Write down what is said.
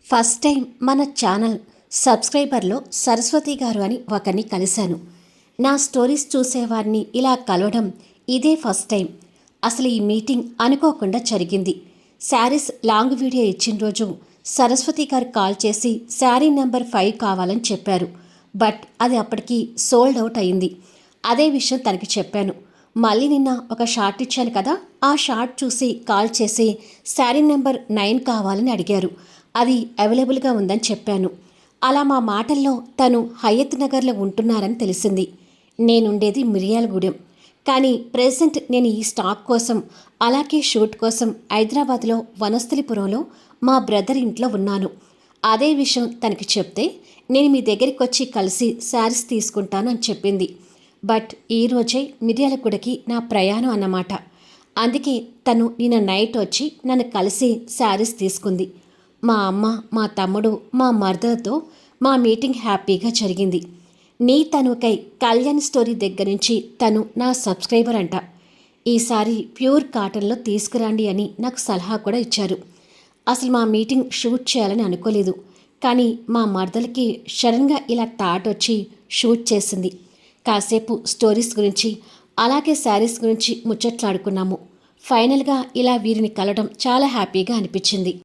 First time మన channel సబ్స్క్రైబర్లో Saraswati గారు అని ఒకరిని కలిశాను. నా స్టోరీస్ చూసేవారిని ఇలా కలవడం ఇదే ఫస్ట్ టైం. అసలు ఈ మీటింగ్ అనుకోకుండా జరిగింది. శారీస్ లాంగ్ వీడియో ఇచ్చిన రోజు సరస్వతి గారు కాల్ చేసి శారీ నెంబర్ 5 కావాలని చెప్పారు. బట్ అది అప్పటికి సోల్డ్ అవుట్ అయింది. అదే విషయం తనకి చెప్పాను. మళ్ళీ నిన్న ఒక షార్ట్ ఇచ్చాను కదా, ఆ షార్ట్ చూసి కాల్ చేసి శారీ నెంబర్ 9 కావాలని అడిగారు. అది అవైలబుల్గా ఉందని చెప్పాను. అలా మా మాటల్లో తను హయత్ నగర్లో ఉంటున్నారని తెలిసింది. నేనుండేది మిర్యాలగూడెం. కానీ ప్రెజెంట్ నేను ఈ స్టాక్ కోసం అలాగే షూట్ కోసం హైదరాబాద్లో వనస్థలిపురంలో మా బ్రదర్ ఇంట్లో ఉన్నాను. అదే విషయం తనకి చెప్తే నేను మీ దగ్గరికి వచ్చి కలిసి శారీస్ తీసుకుంటాను అని చెప్పింది. బట్ ఈరోజే మిర్యాలగూడకి నా ప్రయాణం అన్నమాట. అందుకే తను నిన్న నైట్ వచ్చి నన్ను కలిసి శారీస్ తీసుకుంది. మా అమ్మ, మా తమ్ముడు, మా మర్దలతో మా మీటింగ్ హ్యాపీగా జరిగింది. నీ తనుకై కళ్యాణ్ స్టోరీ దగ్గర నుంచి తను నా సబ్స్క్రైబర్ అంట. ఈసారి ప్యూర్ కాటన్లో తీసుకురండి అని నాకు సలహా కూడా ఇచ్చారు. అసలు మా మీటింగ్ షూట్ చేయాలని అనుకోలేదు. కానీ మా మర్దలకి సడన్గా ఇలా థాట్ వచ్చి షూట్ చేసింది. కాసేపు స్టోరీస్ గురించి అలాగే శారీస్ గురించి ముచ్చట్లాడుకున్నాము. ఫైనల్గా ఇలా వీరిని కలవడం చాలా హ్యాపీగా అనిపించింది.